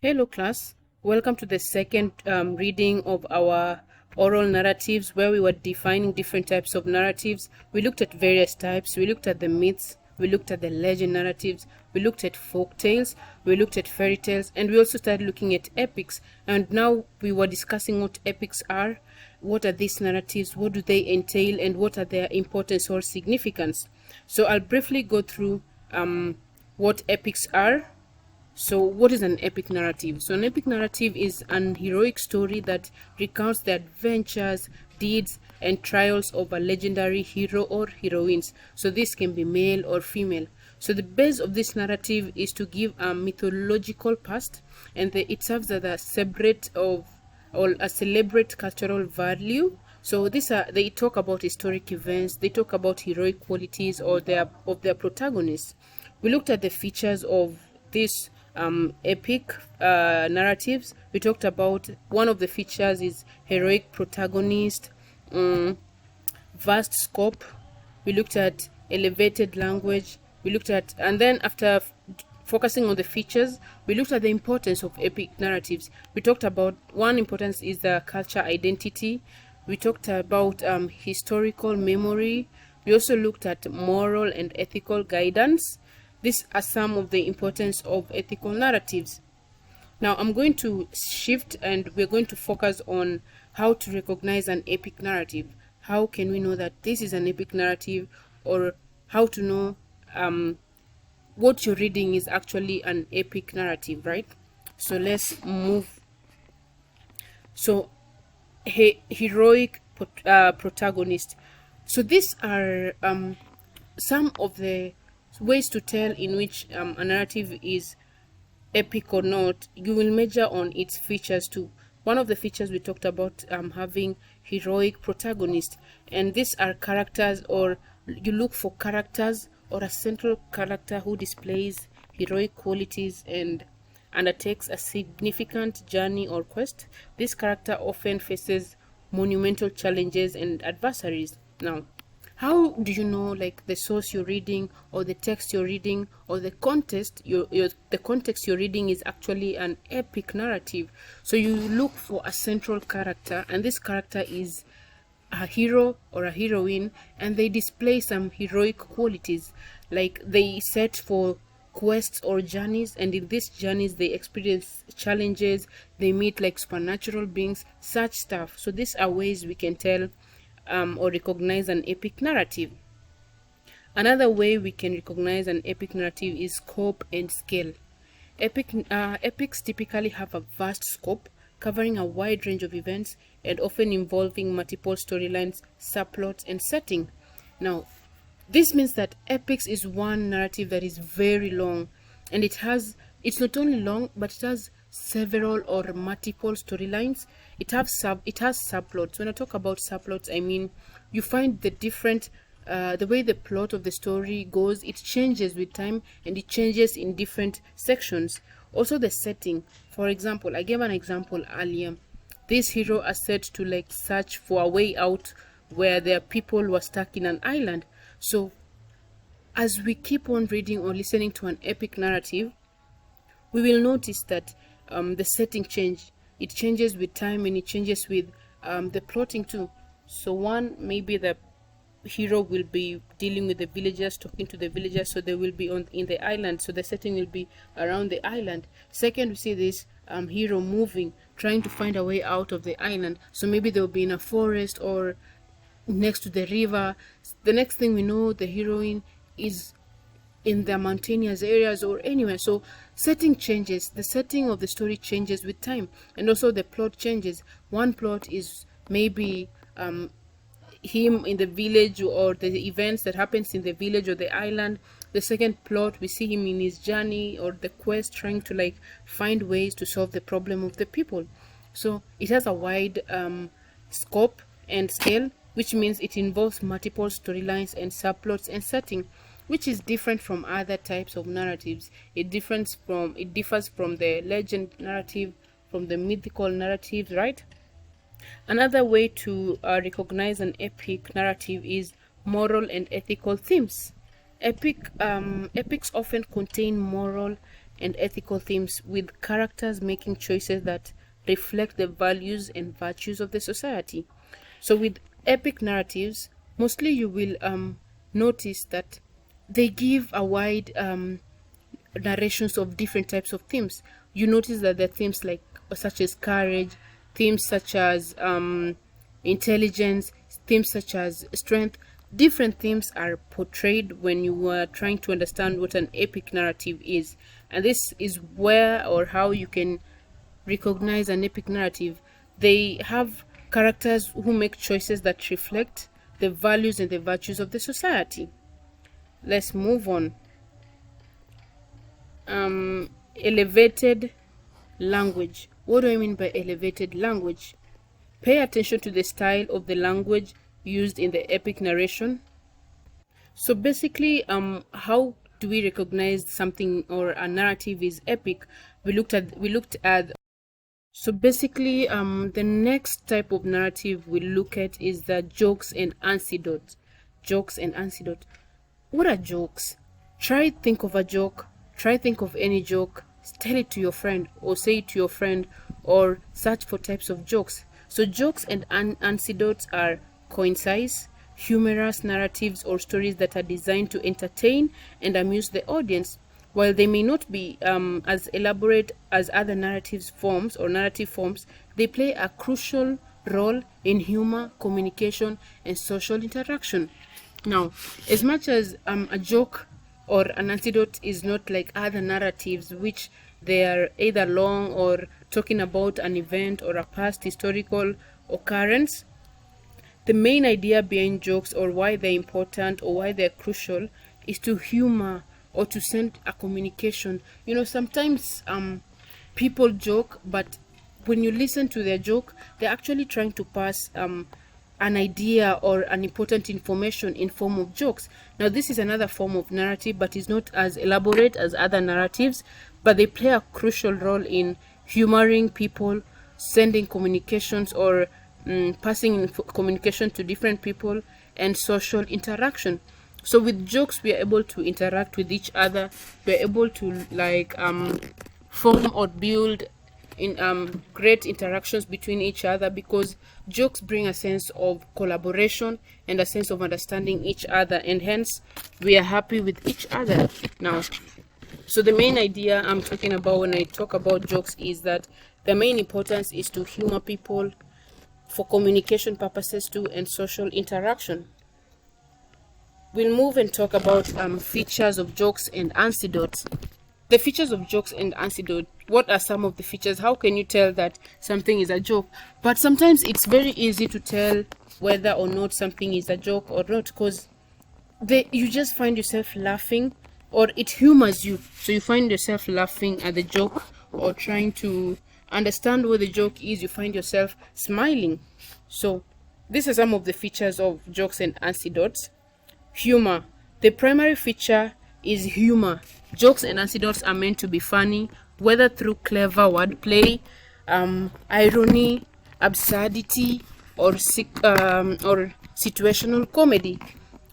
Hello, class. Welcome to the second reading of our oral narratives, where we were defining different types of narratives. We looked at various types. We looked at the myths. We looked at the legend narratives. We looked at folk tales. We looked at fairy tales. And we also started looking at epics. And now we were discussing what epics are. What are these narratives? What do they entail? And what are their importance or significance? So I'll briefly go through what epics are. So, what is an epic narrative? So, an epic narrative is an heroic story that recounts the adventures, deeds, and trials of a legendary hero or heroines. So, this can be male or female. So, the base of this narrative is to give a mythological past, and it serves as a separate of or a celebrate cultural value. So they talk about historic events, they talk about heroic qualities or their protagonists. We looked at the features of this epic narratives. We talked about one of the features is heroic protagonist, vast scope. We looked at elevated language. We looked at, and then after focusing on the features, we looked at the importance of epic narratives. We talked about one importance is the culture identity. We talked about historical memory. We also looked at moral and ethical guidance. These are some of the importance of ethical narratives. Now I'm going to shift and we're going to focus on how to recognize an epic narrative. How can we know that this is an epic narrative, or how to know what you're reading is actually an epic narrative, right? So let's move. So heroic protagonist. So these are some of the ways to tell in which a narrative is epic or not. You will measure on its features too. One of the features we talked about having heroic protagonist, and these are characters, or you look for characters or a central character who displays heroic qualities and undertakes a significant journey or quest. This character often faces monumental challenges and adversaries. Now, how do you know, like, the source you're reading or the text you're reading or the context the context you're reading is actually an epic narrative? So you look for a central character, and this character is a hero or a heroine, and they display some heroic qualities, like they set for quests or journeys, and in these journeys they experience challenges, they meet like supernatural beings, such stuff. So these are ways we can tell or recognize an epic narrative. Another way we can recognize an epic narrative is scope and scale. Epics typically have a vast scope, covering a wide range of events and often involving multiple storylines, subplots, and setting. Now, this means that epics is one narrative that is very long, and it's not only long, but it has several or multiple storylines. It has subplots. When I talk about subplots, I mean you find the way the plot of the story goes, it changes with time and it changes in different sections. Also the setting. For example, I gave an example earlier. This hero is set to like search for a way out where their people were stuck in an island. So as we keep on reading or listening to an epic narrative, we will notice that the setting it changes with time, and it changes with the plotting too. So one, maybe the hero will be dealing with the villagers, talking to the villagers, so they will be in the island, so the setting will be around the island. Second, we see this hero moving, trying to find a way out of the island, so maybe they'll be in a forest or next to the river. The next thing we know, the heroine is in the mountainous areas or anywhere. So setting changes, the setting of the story changes with time, and also the plot changes. One plot is maybe him in the village, or the events that happens in the village or the island. The second plot, we see him in his journey or the quest, trying to like find ways to solve the problem of the people. So it has a wide scope and scale, which means it involves multiple storylines and subplots and setting, which is different from other types of narratives. It differs from the legend narrative, from the mythical narratives, right? Another way to recognize an epic narrative is moral and ethical themes. Epics often contain moral and ethical themes, with characters making choices that reflect the values and virtues of the society. So with epic narratives, mostly you will notice that they give a wide narrations of different types of themes. You notice that the themes like such as courage, themes such as intelligence, themes such as strength, different themes are portrayed when you are trying to understand what an epic narrative is. And this is where or how you can recognize an epic narrative. They have characters who make choices that reflect the values and the virtues of the society. Let's move on. Elevated language. What do I mean by elevated language? Pay attention to the style of the language used in the epic narration. So basically, how do we recognize something or a narrative is epic? We looked at. So basically, the next type of narrative we look at is the jokes and anecdotes. Jokes and anecdote. What are jokes? Try think of a joke. Try think of any joke. Tell it to your friend or say it to your friend, or search for types of jokes. So jokes and anecdotes are concise, humorous narratives or stories that are designed to entertain and amuse the audience. While they may not be as elaborate as other narrative forms, they play a crucial role in humor, communication, and social interaction. Now, as much as a joke or an anecdote is not like other narratives, which they are either long or talking about an event or a past historical occurrence, the main idea behind jokes, or why they're important or why they're crucial, is to humor or to send a communication. Sometimes people joke, but when you listen to their joke, they're actually trying to pass an idea or an important information in form of jokes. Now, this is another form of narrative, but is not as elaborate as other narratives, but they play a crucial role in humoring people, sending communications, or passing communication to different people, and social interaction. So with jokes, we are able to interact with each other. We are able to form or build in great interactions between each other, because jokes bring a sense of collaboration and a sense of understanding each other, and hence we are happy with each other. Now, so the main idea I'm talking about when I talk about jokes is that the main importance is to humor people for communication purposes too, and social interaction. We'll move and talk about features of jokes and anecdotes. The features of jokes and anecdote. What are some of the features? How can you tell that something is a joke? But sometimes it's very easy to tell whether or not something is a joke or not, because you just find yourself laughing, or it humors you. So you find yourself laughing at the joke or trying to understand what the joke is. You find yourself smiling. So these are some of the features of jokes and anecdotes. Humor. The primary feature is humor. Jokes and anecdotes are meant to be funny, whether through clever wordplay, irony, absurdity, or situational comedy.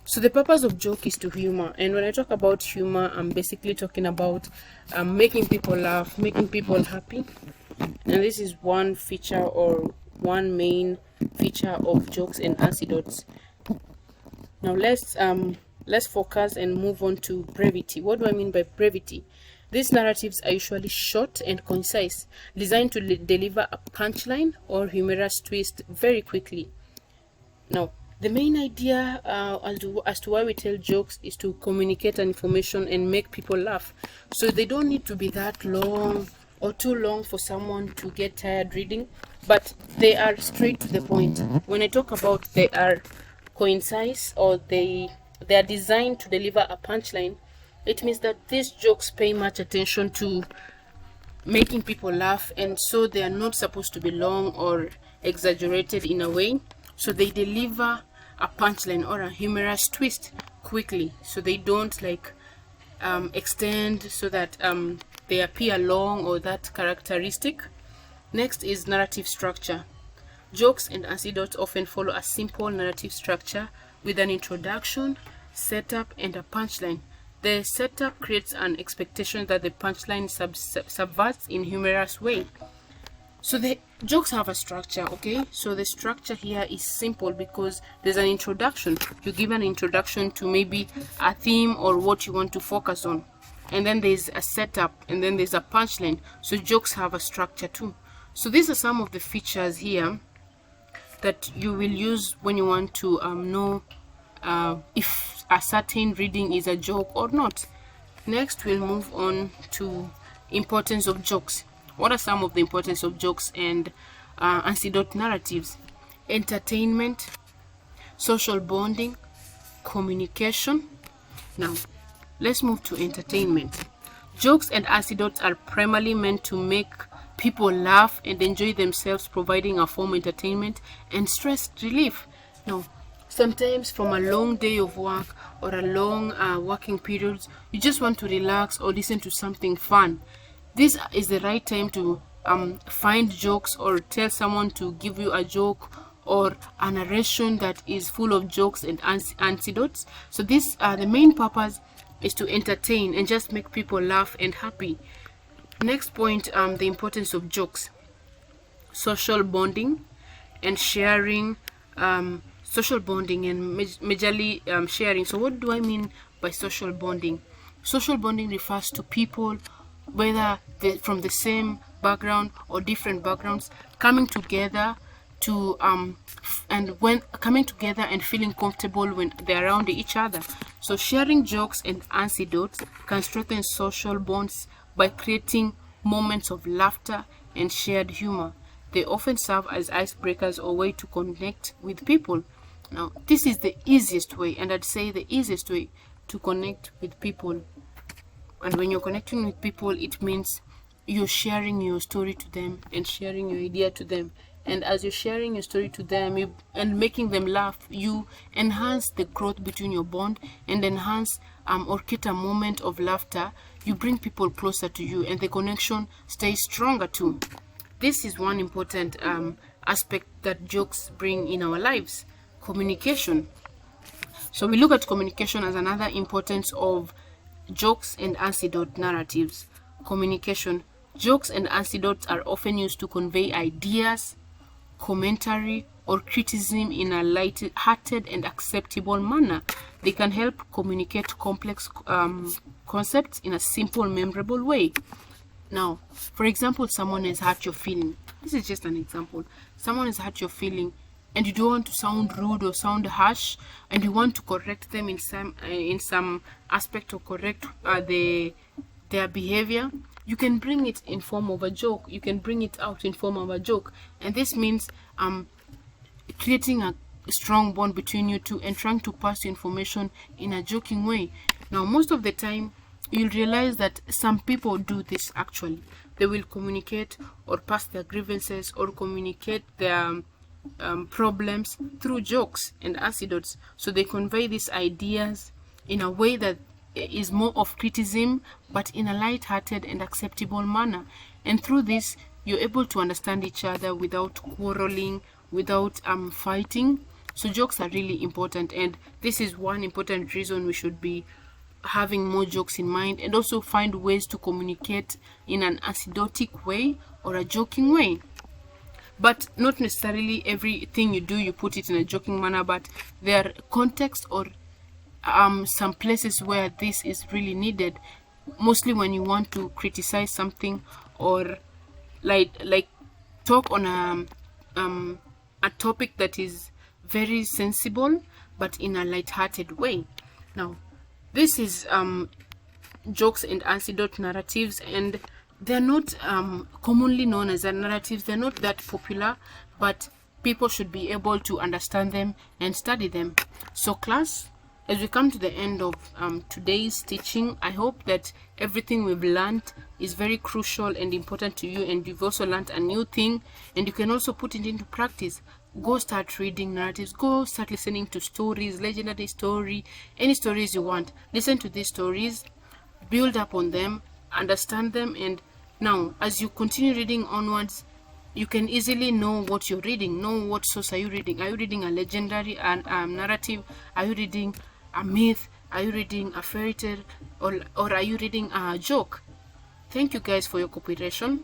So the purpose of joke is to humor, and when I talk about humor, I'm basically talking about making people laugh, making people happy, and this is one feature or one main feature of jokes and anecdotes. Now let's focus and move on to brevity. What do I mean by brevity? These narratives are usually short and concise, designed to deliver a punchline or humorous twist very quickly. Now, the main idea as to why we tell jokes is to communicate an information and make people laugh. So they don't need to be that long or too long for someone to get tired reading, but they are straight to the point. When I talk about they are concise, or they are designed to deliver a punchline, it means that these jokes pay much attention to making people laugh, and so they are not supposed to be long or exaggerated in a way. So they deliver a punchline or a humorous twist quickly, so they don't extend so that they appear long or that characteristic. Next is narrative structure. Jokes and anecdotes often follow a simple narrative structure with an introduction, setup, and a punchline. The setup creates an expectation that the punchline subverts in humorous way. So the jokes have a structure, okay? So the structure here is simple because there's an introduction. You give an introduction to maybe a theme or what you want to focus on. And then there's a setup, and then there's a punchline. So jokes have a structure too. So these are some of the features here that you will use when you want to know if a certain reading is a joke or not. Next, we'll move on to importance of jokes. What are some of the importance of jokes and anecdote narratives? Entertainment, social bonding, communication. Now, let's move to entertainment. Jokes and anecdotes are primarily meant to make people laugh and enjoy themselves, providing a form of entertainment and stress relief. Now, sometimes from a long day of work or a long working periods, you just want to relax or listen to something fun. This is the right time to find jokes or tell someone to give you a joke or a narration that is full of jokes and anecdotes. So this the main purpose is to entertain and just make people laugh and happy. Next point, the importance of jokes. Social bonding and sharing. Social bonding and majorly sharing. So what do I mean by social bonding? Social bonding refers to people, whether they're from the same background or different backgrounds, coming together to and feeling comfortable when they're around each other. So sharing jokes and anecdotes can strengthen social bonds by creating moments of laughter and shared humor. They often serve as icebreakers or way to connect with people. Now, this is the easiest way, and I'd say the easiest way to connect with people. And when you're connecting with people, it means you're sharing your story to them and sharing your idea to them. And as you're sharing your story to them and making them laugh, you enhance the growth between your bond and enhance or create a moment of laughter. You bring people closer to you and the connection stays stronger too. This is one important aspect that jokes bring in our lives. Communication. So we look at communication as another importance of jokes and anecdote narratives. Communication. Jokes and anecdotes are often used to convey ideas, commentary, or criticism in a light-hearted and acceptable manner. They can help communicate complex concepts in a simple, memorable way. Now, for example, someone has hurt your feeling. This is just an example. Someone has hurt your feeling, and you don't want to sound rude or sound harsh, and you want to correct them in some aspect or correct their behavior. You can bring it in form of a joke. You can bring it out in form of a joke, and this means creating a strong bond between you two and trying to pass information in a joking way. Now, most of the time, you'll realize that some people do this actually. They will communicate or pass their grievances or communicate their problems through jokes and anecdotes. So they convey these ideas in a way that is more of criticism, but in a light-hearted and acceptable manner. And through this, you're able to understand each other without quarreling, without fighting. So jokes are really important, and this is one important reason we should be having more jokes in mind, and also find ways to communicate in an anecdotic way or a joking way. But not necessarily everything you do you put it in a joking manner, but there are contexts or some places where this is really needed, mostly when you want to criticize something or like talk on a topic that is very sensible but in a light-hearted way. Now, this is jokes and anecdote narratives, and they're not commonly known as narratives. They're not that popular, but people should be able to understand them and study them. So class, as we come to the end of today's teaching, I hope that everything we've learned is very crucial and important to you, and you've also learned a new thing, and you can also put it into practice. Go start reading narratives. Go start listening to stories, legendary story, any stories you want. Listen to these stories, build up on them, understand them, and now as you continue reading onwards, you can easily know what you're reading. Know what source are you reading. Are you reading a legendary narrative? Are you reading a myth? Are you reading a fairy tale, or are you reading a joke? Thank you guys for your cooperation.